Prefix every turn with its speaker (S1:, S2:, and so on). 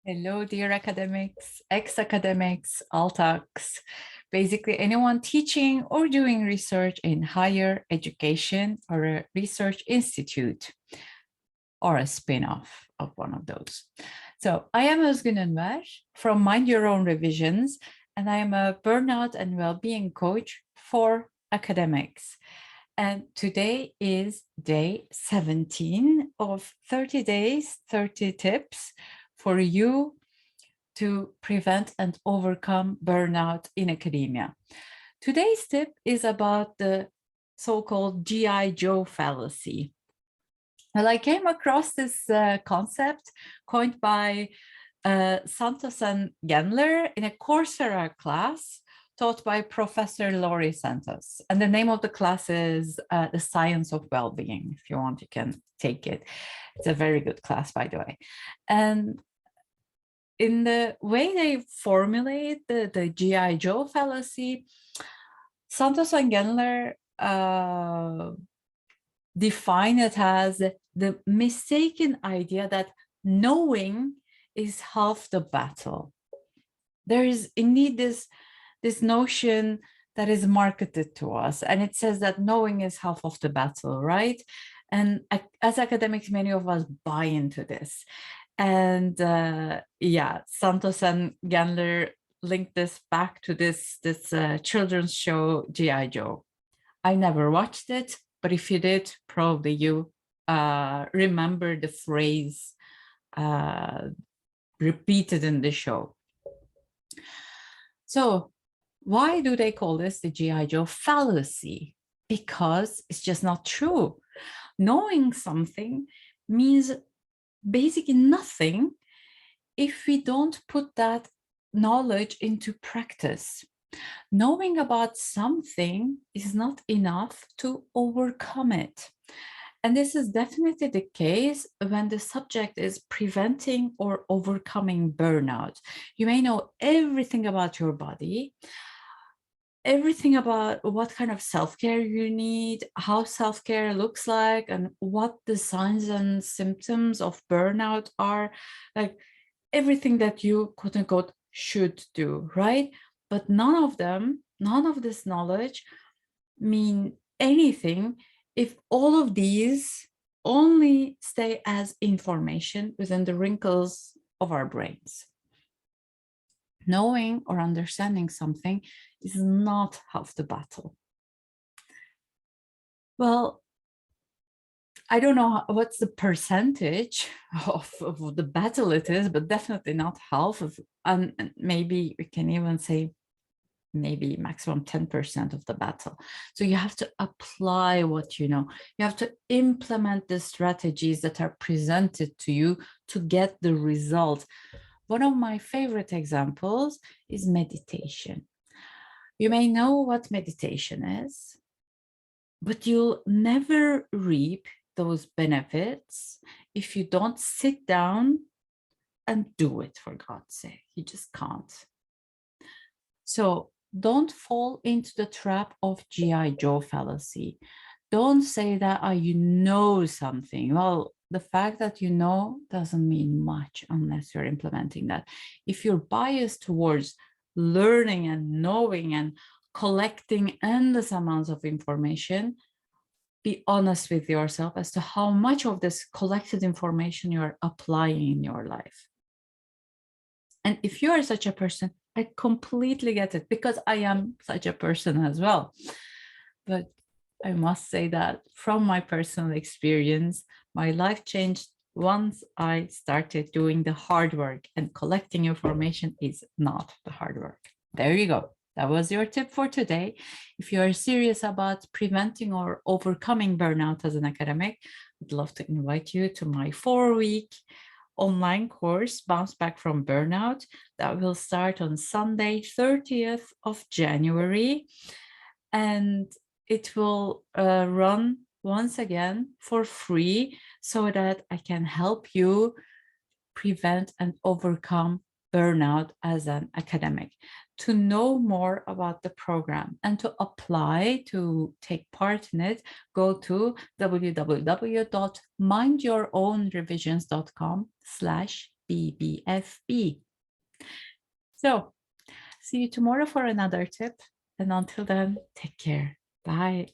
S1: Hello, dear academics, ex-academics, Altacs, basically anyone teaching or doing research in higher education or a research institute or a spin-off of one of those. So I am Özgün Ünver from Mind Your Own Revisions, and I am a burnout and well-being coach for academics. And today is day 17 of 30 days, 30 tips for you to prevent and overcome burnout in academia. Today's tip is about the so-called G.I. Joe fallacy. Well, I came across this concept coined by Santos and Gendler in a Coursera class taught by Professor Laurie Santos. And the name of the class is The Science of Wellbeing. If you want, you can take it. It's a very good class, by the way. And in the way they formulate the G.I. Joe fallacy, Santos and Gendler define it as the mistaken idea that knowing is half the battle. There is indeed this notion that is marketed to us, and it says that knowing is half of the battle, right? And as academics, many of us buy into this. And yeah, Santos and Gendler linked this back to this children's show, G.I. Joe. I never watched it, but if you did, probably you remember the phrase repeated in the show. So why do they call this the G.I. Joe fallacy? Because it's just not true. Knowing something means basically nothing if we don't put that knowledge into practice. Knowing about something is not enough to overcome it. And this is definitely the case when the subject is preventing or overcoming burnout. You may know everything about your body, everything about what kind of self-care you need, how self-care looks like, and what the signs and symptoms of burnout are, like everything that you quote unquote should do, right? But none of this knowledge mean anything if all of these only stay as information within the wrinkles of our brains. Knowing or understanding something is not half the battle. Well, I don't know what's the percentage of the battle it is, but definitely not half of, and maybe we can even say maybe maximum 10% of the battle. So you have to apply what you know. You have to implement the strategies that are presented to you to get the result. One of my favorite examples is meditation. You may know what meditation is, but you'll never reap those benefits if you don't sit down and do it, for God's sake. You just can't. So don't fall into the trap of G.I. Joe fallacy. Don't say that you know something. Well, the fact that you know doesn't mean much unless you're implementing that. If you're biased towards learning and knowing and collecting endless amounts of information, be honest with yourself as to how much of this collected information you're applying in your life. And if you are such a person, I completely get it, because I am such a person as well. But I must say that from my personal experience, my life changed once I started doing the hard work, and collecting information is not the hard work. There you go. That was your tip for today. If you are serious about preventing or overcoming burnout as an academic, I'd love to invite you to my 4-week online course, Bounce Back from Burnout, that will start on Sunday, 30th of January. And it will run once again for free so that I can help you prevent and overcome burnout as an academic. To know more about the program and to apply to take part in it, go to www.mindyourownrevisions.com/ BBFB. So see you tomorrow for another tip. And until then, take care. Bye.